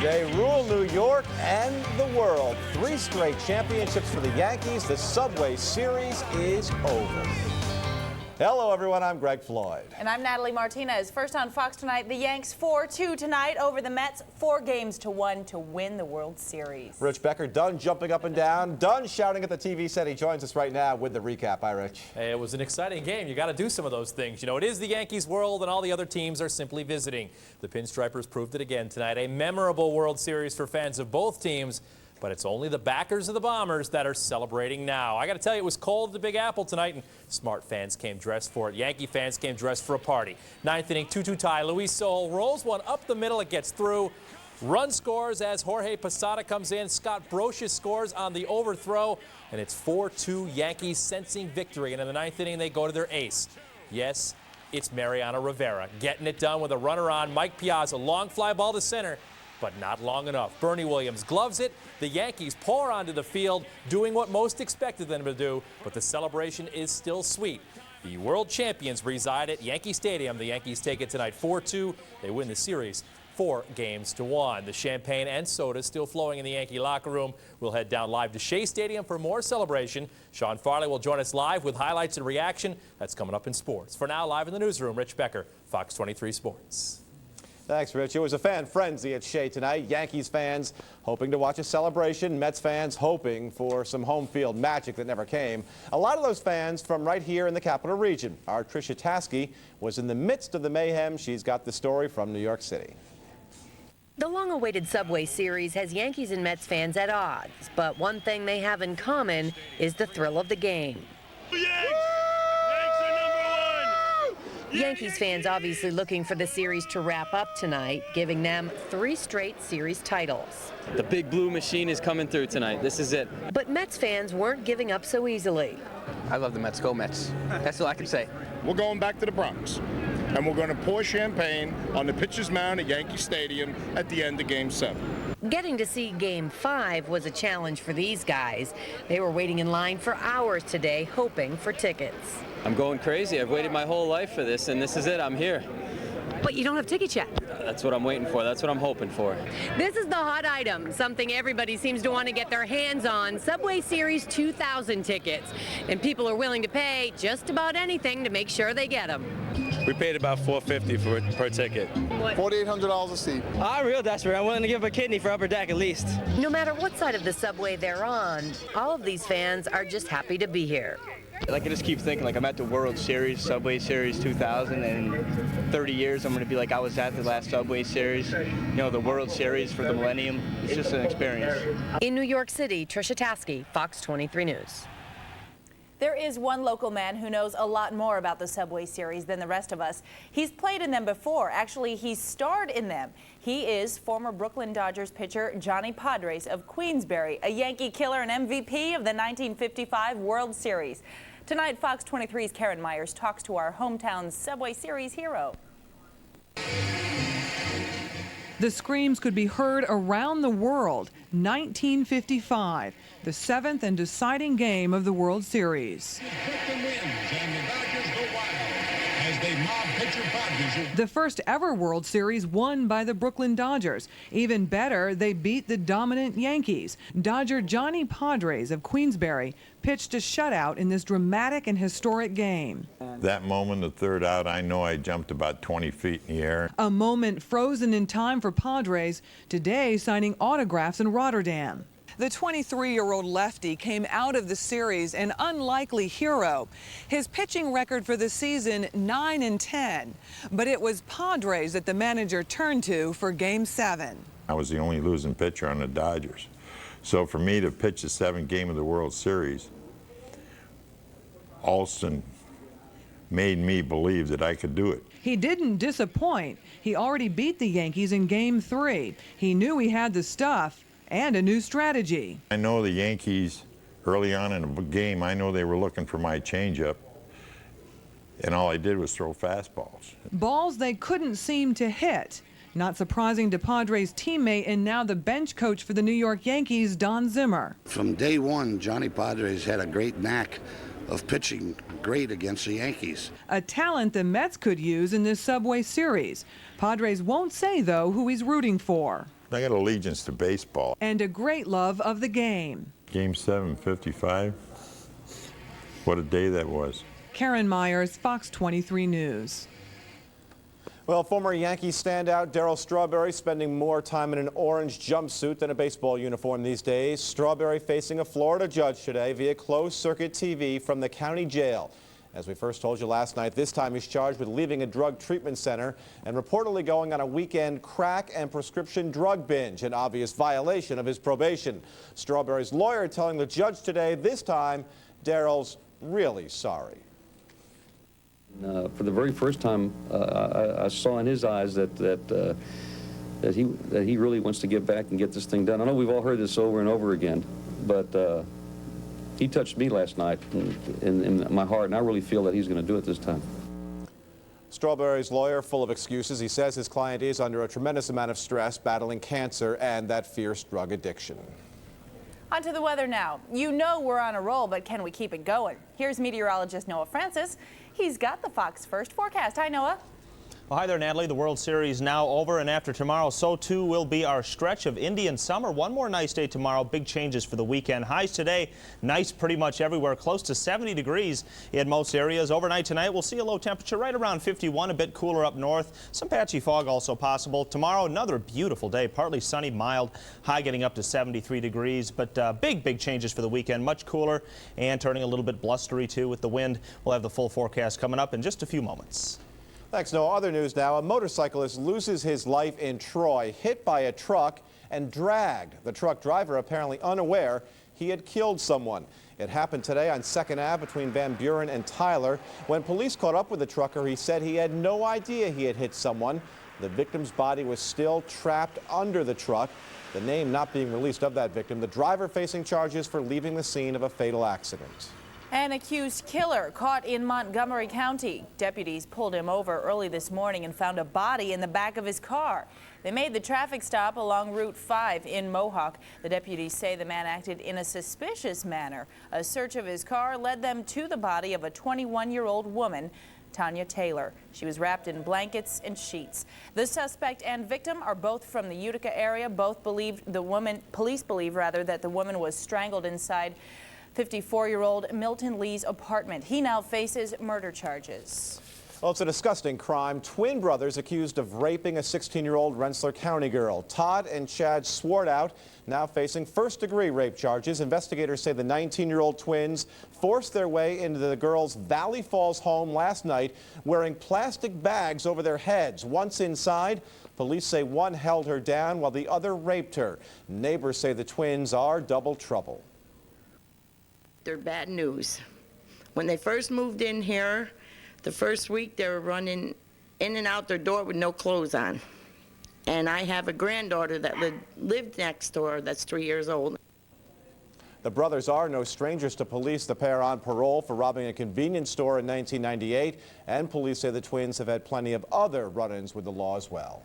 They rule New York and the world. 3 straight championships for the Yankees. The Subway Series is over. Hello, everyone. I'm Greg Floyd. And I'm Natalie Martinez. First on Fox tonight, the Yanks 4-2 tonight over the Mets, 4-1 to win the World Series. Rich Becker done jumping up and down, done shouting at the TV set. He joins us right now with the recap. Hi, Rich. Hey, it was an exciting game. You got to do some of those things. You know, it is the Yankees world, and all the other teams are simply visiting. The Pinstripers proved it again tonight. A memorable World Series for fans of both teams. But it's only the backers of the Bombers that are celebrating now. I got to tell you, it was cold at the Big Apple tonight, and smart fans came dressed for it. Yankee fans came dressed for a party. 9th inning, 2-2 tie. Luis Sol rolls one up the middle. It gets through. Run scores as Jorge Posada comes in. Scott Brosius scores on the overthrow, and it's 4-2 Yankees sensing victory. And in the 9th inning, they go to their ace. Yes, it's Mariano Rivera getting it done with a runner on. Mike Piazza, long fly ball to center, but not long enough. Bernie Williams gloves it. The Yankees pour onto the field, doing what most expected them to do, but the celebration is still sweet. The world champions reside at Yankee Stadium. The Yankees take it tonight 4-2. They win the series 4-1. The champagne and soda still flowing in the Yankee locker room. We'll head down live to Shea Stadium for more celebration. Shawn Farley will join us live with highlights and reaction. That's coming up in sports. For now, live in the newsroom, Rich Becker, Fox 23 Sports. Thanks, Rich. It was a fan frenzy at Shea tonight. Yankees fans hoping to watch a celebration. Mets fans hoping for some home field magic that never came. A lot of those fans from right here in the capital region. Our Tricia Taskey was in the midst of the mayhem. She's got the story from New York City. The long-awaited Subway Series has Yankees and Mets fans at odds, but one thing they have in common is the thrill of the game. Yankees fans obviously looking for the series to wrap up tonight, giving them 3 straight series titles. The big blue machine is coming through tonight. This is it. But Mets fans weren't giving up so easily. I love the Mets. Go Mets. That's all I can say. We're going back to the Bronx, and we're going to pour champagne on the pitcher's mound at Yankee Stadium at the end of Game 7. Getting to see Game 5 was a challenge for these guys. They were waiting in line for hours today, hoping for tickets. I'm going crazy. I've waited my whole life for this, and this is it. I'm here. But you don't have tickets yet. That's what I'm waiting for. That's what I'm hoping for. This is the hot item, something everybody seems to want to get their hands on, Subway Series 2000 tickets. And people are willing to pay just about anything to make sure they get them. We paid about $450 per ticket. $4,800 a seat. I'm real desperate. I'm willing to give up a kidney for upper deck at least. No matter what side of the subway they're on, all of these fans are just happy to be here. Like, I just keep thinking, like, I'm at the World Series, Subway Series 2000, and in 30 years I'm going to be like I was at the last Subway Series. You know, the World Series for the millennium. It's just an experience. In New York City, Tricia Taskey, Fox 23 News. There is one local man who knows a lot more about the Subway Series than the rest of us. He's played in them before. Actually, he's starred in them. He is former Brooklyn Dodgers pitcher Johnny Padres of Queensbury, a Yankee killer and MVP of the 1955 World Series. Tonight, Fox 23's Karen Myers talks to our hometown Subway Series hero. The screams could be heard around the world. 1955, the 7th and deciding game of the World Series. The first ever World Series won by the Brooklyn Dodgers. Even better, they beat the dominant Yankees. Dodger Johnny Padres of Queensbury pitched a shutout in this dramatic and historic game. That moment, the third out, I know I jumped about 20 feet in the air. A moment frozen in time for Padres, today signing autographs in Rotterdam. The 23-year-old lefty came out of the series an unlikely hero. His pitching record for the season, 9-10. But it was Padres that the manager turned to for Game 7. I was the only losing pitcher on the Dodgers. So for me to pitch the 7th game of the World Series, Alston made me believe that I could do it. He didn't disappoint. He already beat the Yankees in Game 3. He knew he had the stuff and a new strategy. I know the Yankees, early on in the game, I know they were looking for my changeup, and all I did was throw fastballs. Balls they couldn't seem to hit. Not surprising to Padres teammate and now the bench coach for the New York Yankees, Don Zimmer. From day one, Johnny Padres had a great knack of pitching great against the Yankees. A talent the Mets could use in this Subway Series. Padres won't say, though, who he's rooting for. I got allegiance to baseball. And a great love of the game. Game 7, 55. What a day that was. Karen Myers, Fox 23 News. Well, former Yankees standout Darryl Strawberry spending more time in an orange jumpsuit than a baseball uniform these days. Strawberry facing a Florida judge today via closed-circuit TV from the county jail. As we first told you last night, this time he's charged with leaving a drug treatment center and reportedly going on a weekend crack and prescription drug binge, an obvious violation of his probation. Strawberry's lawyer telling the judge today this time Darryl's really sorry. For the very first time, I saw in his eyes that he really wants to get back and get this thing done. I know we've all heard this over and over again, but he touched me last night in my heart, and I really feel that he's going to do it this time. Strawberry's lawyer full of excuses. He says his client is under a tremendous amount of stress, battling cancer and that fierce drug addiction. On to the weather now. You know we're on a roll, but can we keep it going? Here's meteorologist Noah Francis. He's got the Fox First forecast. Hi, Noah. Well, hi there, Natalie. The World Series now over, and after tomorrow, so too will be our stretch of Indian summer. One more nice day tomorrow. Big changes for the weekend. Highs today, nice pretty much everywhere, close to 70 degrees in most areas. Overnight tonight, we'll see a low temperature right around 51, a bit cooler up north. Some patchy fog also possible. Tomorrow, another beautiful day, partly sunny, mild, high getting up to 73 degrees. But big changes for the weekend. Much cooler and turning a little bit blustery, too, with the wind. We'll have the full forecast coming up in just a few moments. Thanks, Noah. Other news now. A motorcyclist loses his life in Troy, hit by a truck and dragged. The truck driver apparently unaware he had killed someone. It happened today on 2nd Ave between Van Buren and Tyler. When police caught up with the trucker, he said he had no idea he had hit someone. The victim's body was still trapped under the truck. The name not being released of that victim. The driver facing charges for leaving the scene of a fatal accident. An accused killer caught in Montgomery County. Deputies pulled him over early this morning and found a body in the back of his car. They made the traffic stop along Route 5 in Mohawk. The deputies say the man acted in a suspicious manner. A search of his car led them to the body of a 21-year-old woman, Tanya Taylor. She was wrapped in blankets and sheets. The suspect and victim are both from the Utica area. Police believe that the woman was strangled inside 54-year-old Milton Lee's apartment. He now faces murder charges. Well, it's a disgusting crime. Twin brothers accused of raping a 16-year-old Rensselaer County girl. Todd and Chad Swartout now facing first-degree rape charges. Investigators say the 19-year-old twins forced their way into the girl's Valley Falls home last night wearing plastic bags over their heads. Once inside, police say one held her down while the other raped her. Neighbors say the twins are double trouble. They're bad news. When they first moved in here, the first week they were running in and out their door with no clothes on. And I have a granddaughter that lived next door that's 3 years old. The brothers are no strangers to police. The pair on parole for robbing a convenience store in 1998. And police say the twins have had plenty of other run-ins with the law as well.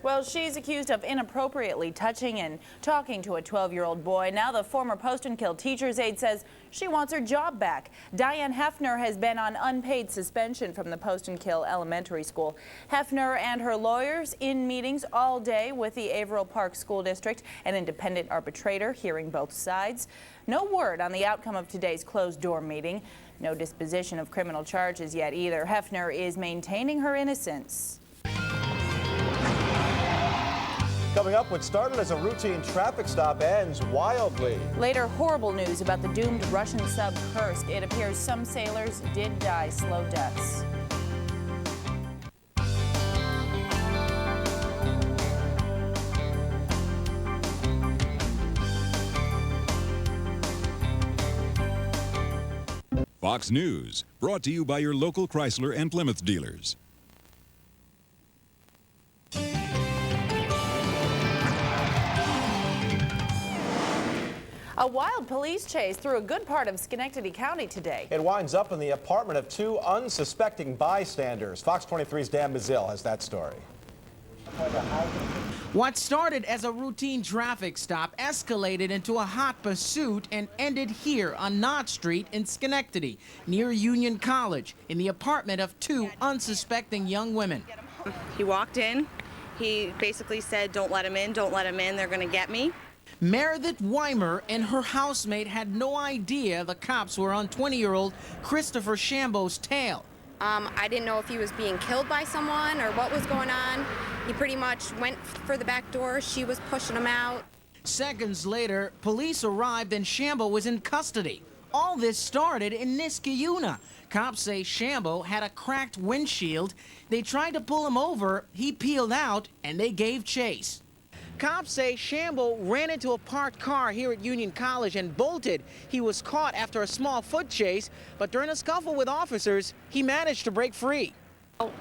Well, she's accused of inappropriately touching and talking to a 12-year-old boy. Now the former Post and Kill teacher's aide says she wants her job back. Diane Hefner has been on unpaid suspension from the Post and Kill Elementary School. Hefner and her lawyers in meetings all day with the Averill Park School District, an independent arbitrator hearing both sides. No word on the outcome of today's closed-door meeting. No disposition of criminal charges yet either. Hefner is maintaining her innocence. Coming up, what started as a routine traffic stop ends wildly. Later, horrible news about the doomed Russian sub Kursk. It appears some sailors did die slow deaths. Fox News, brought to you by your local Chrysler and Plymouth dealers. A wild police chase through a good part of Schenectady County today. It winds up in the apartment of two unsuspecting bystanders. Fox 23's Dan Bazile has that story. What started as a routine traffic stop escalated into a hot pursuit and ended here on Knott Street in Schenectady, near Union College, in the apartment of two unsuspecting young women. He walked in, He basically said, don't let him in, don't let him in, they're going to get me. Meredith Weimer and her housemate had no idea the cops were on 20-year-old Christopher Shambo's tail. I didn't know if he was being killed by someone or what was going on. He pretty much went for the back door. She was pushing him out. Seconds later, police arrived and Shambo was in custody. All this started in Niskayuna. Cops say Shambo had a cracked windshield. They tried to pull him over, he peeled out, and they gave chase. Cops say Shambo ran into a parked car here at Union College and bolted. He was caught after a small foot chase, but during a scuffle with officers, he managed to break free.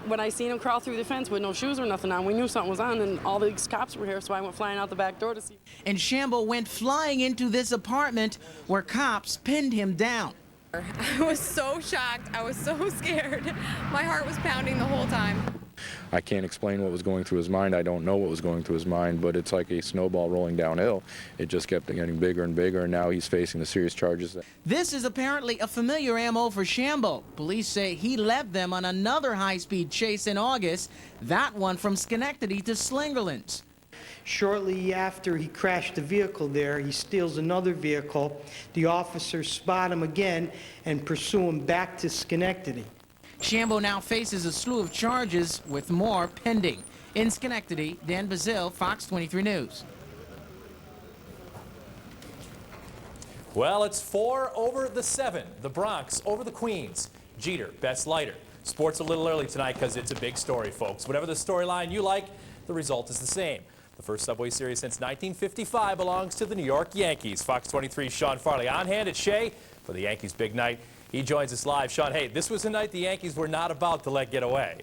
When I seen him crawl through the fence with no shoes or nothing on, we knew something was on, and all these cops were here, so I went flying out the back door to see. And Shambo went flying into this apartment where cops pinned him down. I was so shocked. I was so scared. My heart was pounding the whole time. I can't explain what was going through his mind. I don't know what was going through his mind, but it's like a snowball rolling downhill. It just kept getting bigger and bigger, and now he's facing the serious charges. This is apparently a familiar MO for Shambo. Police say he led them on another high-speed chase in August, that one from Schenectady to Slingerlands. Shortly after he crashed the vehicle there, he steals another vehicle. The officers spot him again and pursue him back to Schenectady. Shambo now faces a slew of charges with more pending. In Schenectady, Dan Bazile, Fox 23 News. Well, it's 4 over the 7. The Bronx over the Queens. Jeter, best lighter. Sports a little early tonight because it's a big story, folks. Whatever the storyline you like, the result is the same. The first Subway Series since 1955 belongs to the New York Yankees. Fox 23's Shawn Farley on hand at Shea for the Yankees' big night. He joins us live. Shawn, hey, this was a night the Yankees were not about to let get away.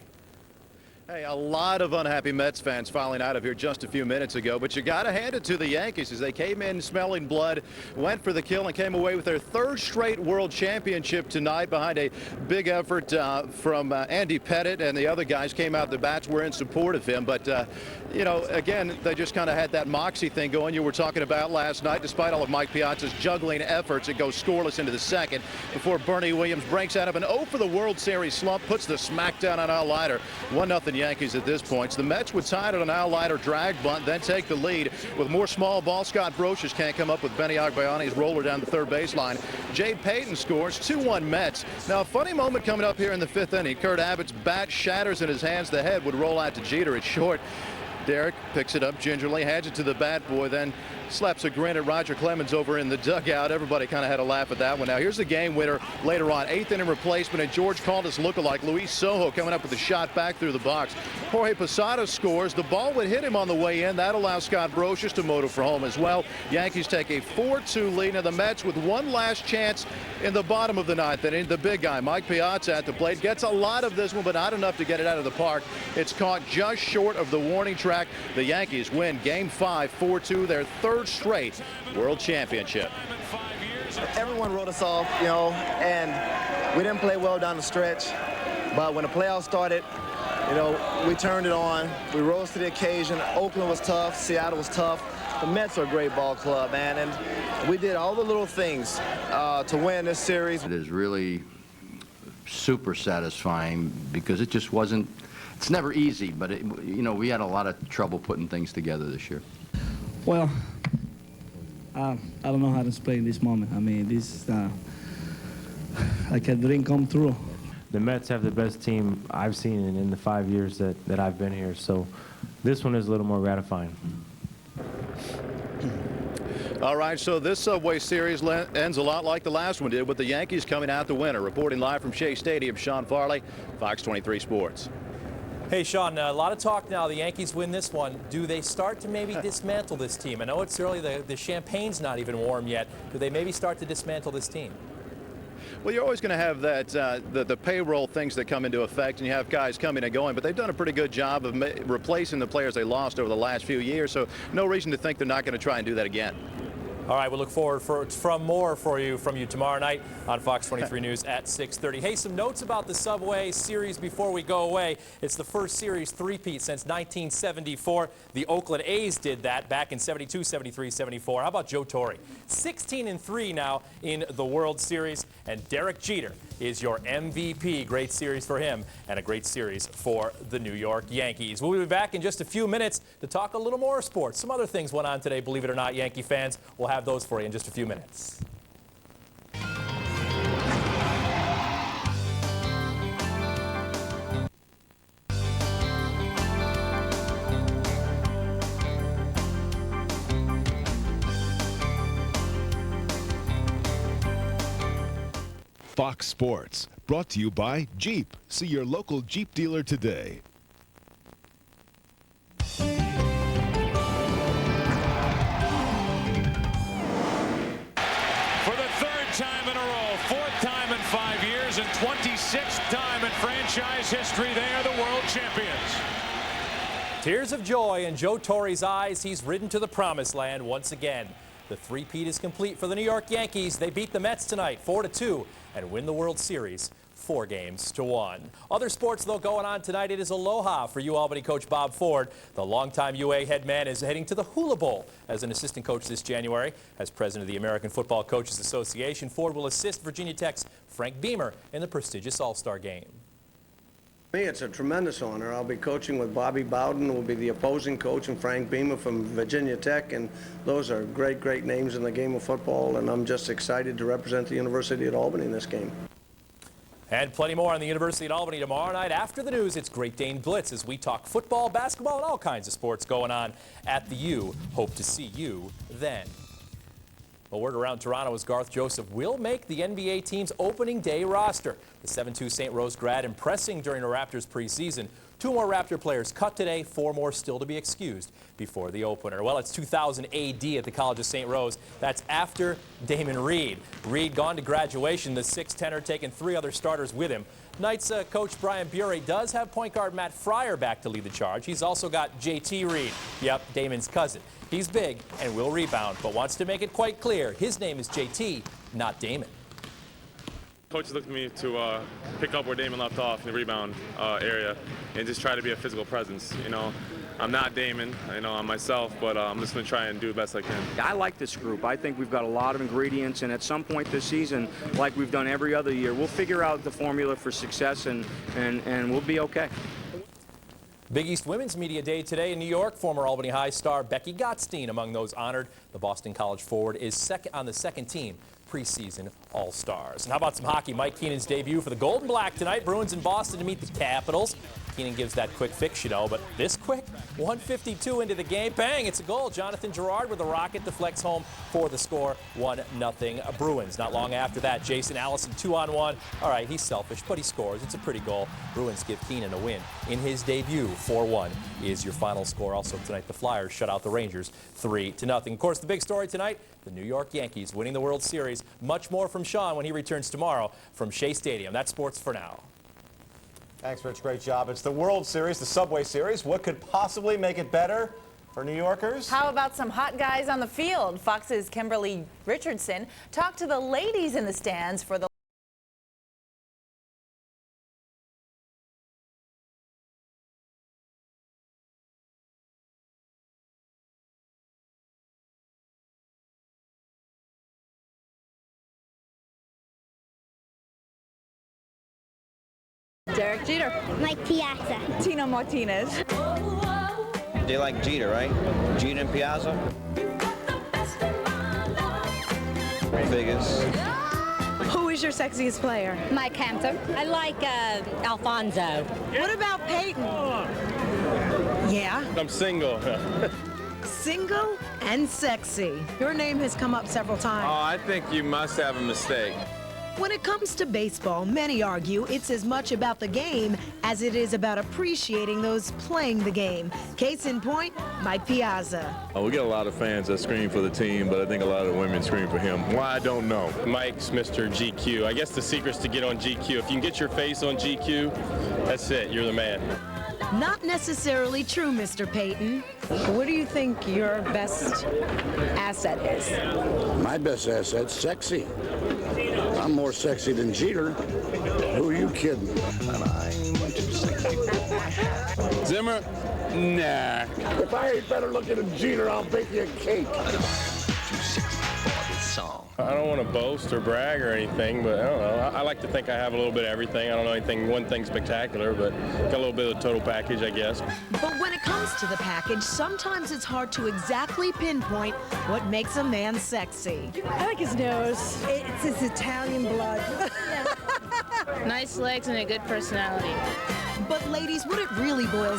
Hey, a lot of unhappy Mets fans filing out of here just a few minutes ago, but you got to hand it to the Yankees as they came in smelling blood, went for the kill, and came away with their 3rd straight World Championship tonight behind a big effort from Andy Pettitte, and the other guys came out. The bats were in support of him, but you know, again, they just kind of had that moxie thing going you were talking about last night. Despite all of Mike Piazza's juggling efforts, it goes scoreless into the 2nd before Bernie Williams breaks out of an 0 for the World Series slump, puts the smackdown on Al Leiter. 1-0 Yankees at this point. So the Mets would tie it on an Al Leiter drag bunt, then take the lead with more small ball. Scott Brosius can't come up with Benny Agbayani's roller down the 3rd baseline. Jade Payton scores. 2-1 Mets. Now a funny moment coming up here in the 5th inning. Kurt Abbott's bat shatters in his hands. The head would roll out to Jeter. It's short. Derek picks it up gingerly, hands it to the bat boy, then slaps a grin at Roger Clemens over in the dugout. Everybody kind of had a laugh at that one. Now here's the game winner later on. 8th inning replacement and George Caldas lookalike Luis Sojo coming up with a shot back through the box. Jorge Posada scores. The ball would hit him on the way in. That allows Scott Brosius to motor for home as well. Yankees take a 4-2 lead. Now the Mets with one last chance in the bottom of the 9th inning. The big guy, Mike Piazza at the plate, gets a lot of this one, but not enough to get it out of the park. It's caught just short of the warning track. The Yankees win Game 5, 4-2, their 3rd straight World Championship. Everyone wrote us off, you know, and we didn't play well down the stretch. But when the playoffs started, you know, we turned it on. We rose to the occasion. Oakland was tough. Seattle was tough. The Mets are a great ball club, man, and we did all the little things to win this series. It is really super satisfying because it just wasn't. It's never easy, but you know, we had a lot of trouble putting things together this year. Well, I don't know how to explain this moment. I mean, this is like a dream come true. The Mets have the best team I've seen in the 5 years that I've been here, so this one is a little more gratifying. All right, so this Subway Series ends a lot like the last one did, with the Yankees coming out the winner. Reporting live from Shea Stadium, Shawn Farley, Fox 23 Sports. Hey, Shawn, a lot of talk now. The Yankees win this one. Do they start to maybe dismantle this team? I know it's early. The champagne's not even warm yet. Do they maybe start to dismantle this team? Well, you're always going to have that the payroll things that come into effect, and you have guys coming and going, but they've done a pretty good job of replacing the players they lost over the last few years, so no reason to think they're not going to try and do that again. All right, we'll look forward from more from you tomorrow night on Fox 23 News at 6:30. Hey, some notes about the Subway Series before we go away. It's the first series three-peat since 1974. The Oakland A's did that back in 72, 73, 74. How about Joe Torre? 16-3 now in the World Series. And Derek Jeter is your MVP. Great series for him and a great series for the New York Yankees. We'll be back in just a few minutes to talk a little more sports. Some other things went on today, believe it or not, Yankee fans. We'll have those for you in just a few minutes. Fox Sports, brought to you by Jeep. See your local Jeep dealer today. For the third time in a row, fourth time in 5 years, and 26th time in franchise history, they are the world champions. Tears of joy in Joe Torre's eyes. He's ridden to the promised land once again. The three-peat is complete for the New York Yankees. They beat the Mets tonight 4-2 and win the World Series 4-1. Other sports, though, going on tonight. It is aloha for UAlbany coach Bob Ford. The longtime UA head man is heading to the Hula Bowl as an assistant coach this January. As president of the American Football Coaches Association, Ford will assist Virginia Tech's Frank Beamer in the prestigious All-Star game. For me, it's a tremendous honor. I'll be coaching with Bobby Bowden, who will be the opposing coach, and Frank Beamer from Virginia Tech, and those are great, great names in the game of football, and I'm just excited to represent the University at Albany in this game. And plenty more on the University at Albany tomorrow night. After the news, it's Great Dane Blitz as we talk football, basketball, and all kinds of sports going on at the U. Hope to see you then. A word around Toronto is Garth Joseph will make the NBA team's opening day roster. The 7'2" St. Rose grad impressing during the Raptors preseason. 2 more Raptor players cut today, 4 more still to be excused before the opener. Well, it's 2000 AD at the College of St. Rose. That's after Damon Reed. Reed gone to graduation, the 6'10" taking 3 other starters with him. Knights coach Brian Bury does have point guard Matt Fryer back to lead the charge. He's also got JT Reed, yep, Damon's cousin. He's big and will rebound, but wants to make it quite clear his name is JT, not Damon. Coaches looked at me to pick up where Damon left off in the rebound area and just try to be a physical presence. You know, I'm not Damon, you know, I'm myself, but I'm just going to try and do the best I can. I like this group. I think we've got a lot of ingredients, and at some point this season, like we've done every other year, we'll figure out the formula for success, and we'll be okay. Big East Women's Media Day today in New York. Former Albany High star Becky Gottstein among those honored. The Boston College forward is on the second team preseason All-Stars. And how about some hockey? Mike Keenan's debut for the Gold and Black tonight. Bruins in Boston to meet the Capitals. Keenan gives that quick fix, you know, but this quick, 1:52 into the game, bang, it's a goal. Jonathan Girard with a rocket deflects home for the score, 1-0 Bruins. Not long after that, Jason Allison 2-on-1. All right, he's selfish, but he scores. It's a pretty goal. Bruins give Keenan a win in his debut. 4-1 is your final score. Also tonight, the Flyers shut out the Rangers 3-0. Of course, the big story tonight, the New York Yankees winning the World Series. Much more from Shawn when he returns tomorrow from Shea Stadium. That's sports for now. Thanks, Rich. Great job. It's the World Series, the Subway Series. What could possibly make it better for New Yorkers? How about some hot guys on the field? Fox's Kimberly Richardson talked to the ladies in the stands for the Derek Jeter. Mike Piazza. Tina Martinez. They like Jeter, right? Jeter and Piazza. Figures. Who is your sexiest player? Mike Hampton. I like Alfonso. What about Peyton? Yeah. I'm single. Single and sexy. Your name has come up several times. Oh, I think you must have a mistake. When it comes to baseball, many argue it's as much about the game as it is about appreciating those playing the game. Case in point, Mike Piazza. We get a lot of fans that scream for the team, but I think a lot of women scream for him. Why, I don't know. Mike's Mr. GQ. I guess the secret's to get on GQ. If you can get your face on GQ, that's it. You're the man. Not necessarily true, Mr. Peyton. What do you think your best asset is? My best asset's sexy. I'm more sexy than Jeter. Who are you kidding? Zimmer? Nah. If I ain't better looking than Jeter, I'll bake you a cake. song. I don't want to boast or brag or anything, but I don't know. I like to think I have a little bit of everything. I don't know one thing spectacular, but got a little bit of the total package, I guess. But when it comes to the package, sometimes it's hard to exactly pinpoint what makes a man sexy. I like his nose. It's his Italian blood. Nice legs and a good personality. But ladies, what it really boils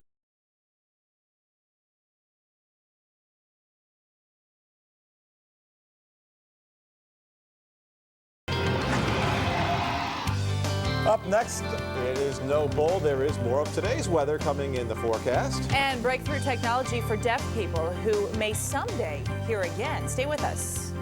Up next, it is no bull. There is more of today's weather coming in the forecast. And breakthrough technology for deaf people who may someday hear again. Stay with us.